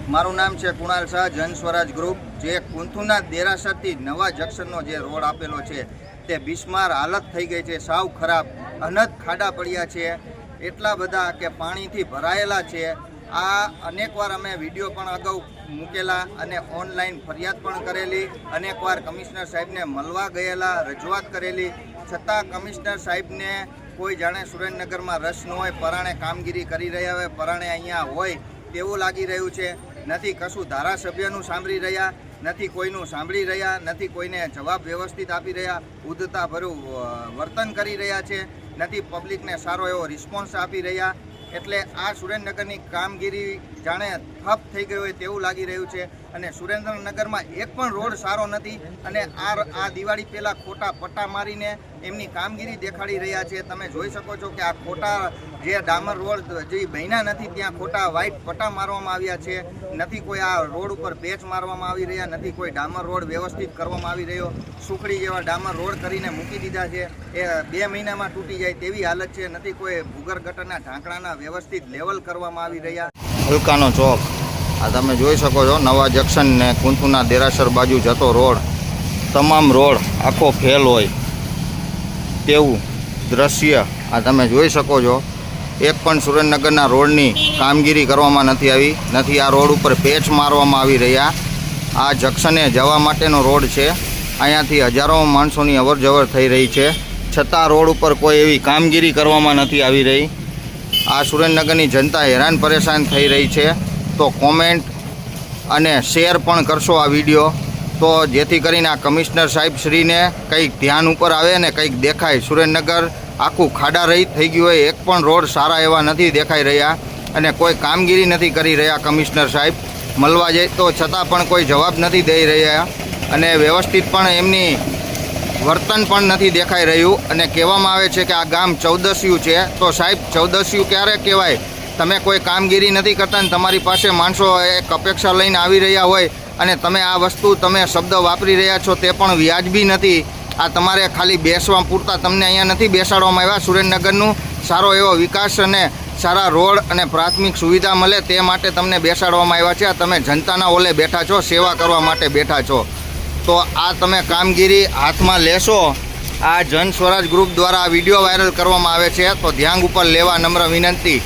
મારું નામ છે કુણાલ શાહ, જન સ્વરાજ ગ્રુપ. જે કુંથુના દેરાસરથી નવા જંકશનનો જે રોડ આપેલો છે તે બિસ્માર હાલત થઈ ગઈ છે, સાવ ખરાબ. અનંત ખાડા પડ્યા છે, એટલા બધા કે પાણીથી ભરાયેલા છે. આ અનેકવાર અમે વિડીયો પણ અગાઉ મૂકેલા અને ઓનલાઈન ફરિયાદ પણ કરેલી, અનેકવાર કમિશનર સાહેબને મળવા ગયેલા, રજૂઆત કરેલી, છતાં કમિશનર સાહેબને કોઈ જાણે સુરેન્દ્રનગરમાં રસ ન હોય, પરાણે કામગીરી કરી રહ્યા હોય, પરાણે અહીંયા હોય તેવું લાગી રહ્યું છે. નથી કશું ધારાસભ્યનું સાંભળી રહ્યા, નથી કોઈનું સાંભળી રહ્યા, નથી કોઈને જવાબ વ્યવસ્થિત આપી રહ્યા, ઉદ્ધતાભર્યું વર્તન કરી રહ્યા છે, નથી પબ્લિકને સારો એવો રિસ્પોન્સ આપી રહ્યા. એટલે આ સુરેન્દ્રનગરની કામગીરી જાણે ઠપ થઈ ગઈ હોય તેવું લાગી રહ્યું છે. અને સુરેન્દ્રનગરમાં એક પણ રોડ સારો નથી અને આ દિવાળી પહેલાં ખોટા પટ્ટા મારીને એમની કામગીરી દેખાડી રહ્યા છે. તમે જોઈ શકો છો કે આ ખોટા જે ડામર રોડ જે બન્યા નથી ત્યાં ખોટા વ્હાઇટ પટ્ટા મારવામાં આવ્યા છે. નથી કોઈ આ રોડ ઉપર પેચ મારવામાં આવી રહ્યા, નથી કોઈ ડામર રોડ વ્યવસ્થિત કરવામાં આવી રહ્યો. સુખડી જેવા ડામર રોડ કરીને મૂકી દીધા છે, એ 2 મહિનામાં તૂટી જાય તેવી હાલત છે. નથી કોઈ ભૂગર્ભ ગટરના ઢાંકણાના વ્યવસ્થિત લેવલ કરવામાં આવી રહ્યા. હલકાનો ચોક આ તમે જોઈ શકો છો, નવા જંકશન ને કુંથુના દેરાસર બાજુ જતો રોડ, તમામ રોડ આખો ફેલ હોય તેવું દ્રશ્ય આ તમે જોઈ શકો છો. એક પણ સુરેન્દ્રનગરના રોડની કામગીરી કરવામાં નથી આવી, નથી આ રોડ ઉપર પેચ મારવામાં આવી રહ્યા. આ જંકશને જવા માટેનો રોડ છે, અહીંયાથી હજારો માણસોની અવરજવર થઈ રહી છે, છતાં રોડ ઉપર કોઈ એવી કામગીરી કરવામાં નથી આવી રહી. આ સુરેન્દ્રનગરની જનતા હેરાન પરેશાન થઈ રહી છે. તો કોમેન્ટ અને શેર પણ કરશો આ વિડીયો, તો જેથી કરીને આ કમિશનર સાહેબશ્રીને કંઈક ધ્યાન ઉપર આવે ને કંઈક દેખાય. સુરેન્દ્રનગર આખું ખાડા રહિત થઈ ગયું હોય, એક પણ રોડ સારા એવા નથી દેખાઈ રહ્યા અને કોઈ કામગીરી નથી કરી રહ્યા કમિશનર સાહેબ. મળવા જાય તો છતાં પણ કોઈ જવાબ નથી દઈ રહ્યા અને વ્યવસ્થિત પણ એમની વર્તન પણ નથી દેખાઈ રહ્યું. અને કહેવામાં આવે છે કે આ ગામ ચૌદસિયું છે, તો સાહેબ ચૌદસિયું ક્યારે કહેવાય? તમે કોઈ કામગીરી નથી કરતા ને તમારી પાસે માણસો એક અપેક્ષા લઈને આવી રહ્યા હોય અને તમે આ વસ્તુ તમે શબ્દ વાપરી રહ્યા છો તે પણ વ્યાજબી નથી. આ તમારે ખાલી બેસવા પૂરતા તમને અહીંયા નથી બેસાડવામાં આવ્યા. સુરેન્દ્રનગરનું સારો એવો વિકાસ અને સારા રોડ અને પ્રાથમિક સુવિધા મળે તે માટે તમને બેસાડવામાં આવ્યા છે. તમે જનતાના ઓલે બેઠા છો, સેવા કરવા માટે બેઠા છો. તો આ તમે કામગીરી હાથમાં લેશો. આ જન સ્વરાજ ગ્રુપ દ્વારા આ વિડીયો વાયરલ કરવામાં આવે છે, તો ધ્યાન ઉપર લેવા નમ્ર વિનંતી.